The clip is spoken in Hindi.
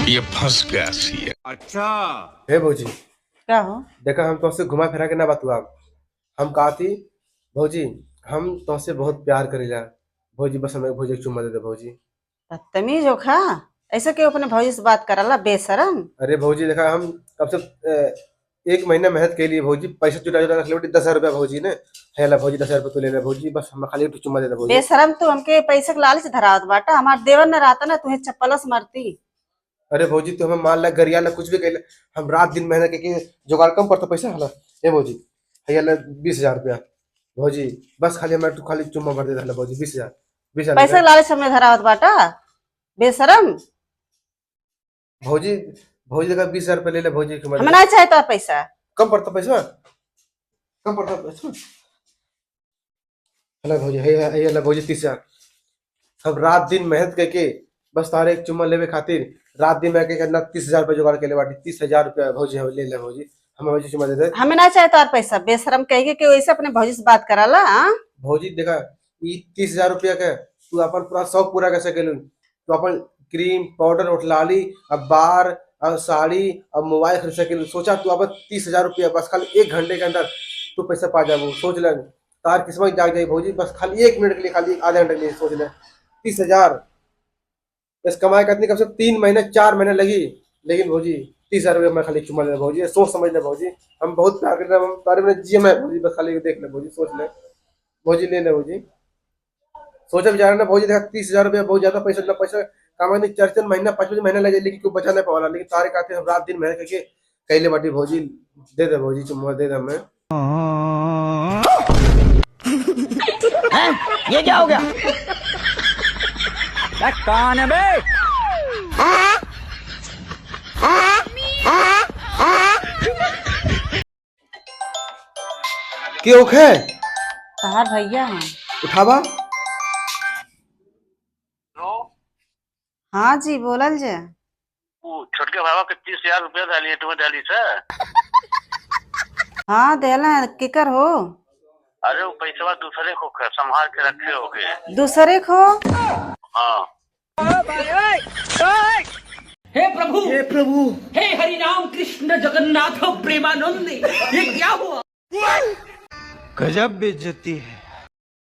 ये फंस गया सी है। अच्छा हे भौजी, क्या हो? देखा हम तुमसे घुमा फिरा के ना बतुआ। हम कहा थी भौजी, हम तुमसे बहुत प्यार करेला। भौजी बस हमें भौजी एक चुम्मा दे दे भौजी। बदतमीज हो खा। ऐसे क्यों अपने भौजी से बात करला बेशरम? अरे भौजी देखा हम कब से एक महीना मेहनत के लिए भौजी, पैसा जुटा जुटा रख ले 10,000 रुपया भौजी ने। है ला भौजी 10,000 रुपया तू ले ले भौजी, बस हम खाली एक चुम्मा दे दे भौजी। बेशरम तू हमके पैसे के लालच धरावत बाटा। हमार देवर न रहता ना तुहे चप्पलस मारती। अरे भौजी तू हमें मान ला गरिया ला कुछ भी कह, हम रात दिन मेहनत करके जुगाड़ कम पड़ता पैसा हला। ए भौजी है ला 20,000 रुपया भौजी, बस खाली हमें तू खाली चुम्मा भर दे दे भौजी। 20,000 पैसे 20,000 के लालच हमें धरावत बाटा बेशरम। भौजी। भौजी देखा 20,000 रुपया ले ले भौजी। हमें ना चाहे तो पैसा। कम पड़ता पैसा, कम पड़ता पैसा। हेला भौजी है ला भौजी 30,000। हम रात दिन मेहनत करके बस तारे एक चुम्मा लेवे खातिर रात दिन में करना 30,000 रुपया जुगाड़ के ले बाटी। 30,000 रुपया भौजी ले ले भौजी, हमें भौजी चुम्मा दे दे। हमें ना चाहे तो पैसा। बेशरम कहेगी कि वैसे अपने भौजी से बात कराला। हाँ भौजी देखा ई 30,000 रुपया के तू अपन पूरा शौक पूरा कर सकेलू। तू अपन क्रीम पाउडर उठलाली अब बार और साड़ी और मोबाइल खरीद सकेलू। सोचा तू अब 30,000 रुपया बस खाली 1 घंटे के अंदर तू पैसा पा जाबू। सोच ले तार किस्मत जाग जाए भौजी, बस खाली 1 मिनट के लिए, खाली आधे घंटे के लिए सोच ले। 30,000 इस कमाई करने कम से कम 3 महीने 4 महीने लगी, लेकिन भौजी 30,000 रुपया मैं खाली चुम्मा ले भौजी। सोच समझ ले भौजी, हम बहुत प्यार करते हैं, हम तारे में जिये मैं भौजी, बस खाली देख ले भौजी, सोच ले भौजी, ले ले भौजी। सोचा विचार ना भौजी, देखा 30,000 रुपया बहुत ज्यादा पैसा ना, पैसा कमाने 4 महीना 5 महीना लगे, लेकिन क्यों बचा नहीं पाला। लेकिन तारे कहते हम रात दिन मेहनत करके कैले बाटी भौजी। दे दे भौजी चुम्मा दे दे हमें। ये क्या हो गया? कौन है बे? के ओखे तहार भैया हैं। उठावा। हाँ जी बोलल जे। छोटके बाबा के 30,000 रुपया डालिए तुम्हें डाली से। हाँ देला केकर हो? अरे वो पैसा दूसरे को संभाल के रखे होगे। दूसरे को? हाँ। हे प्रभु, हे प्रभु, हे हरि राम कृष्ण जगन्नाथ प्रेमानंद, ये क्या हुआ? गजब बेइज्जती है।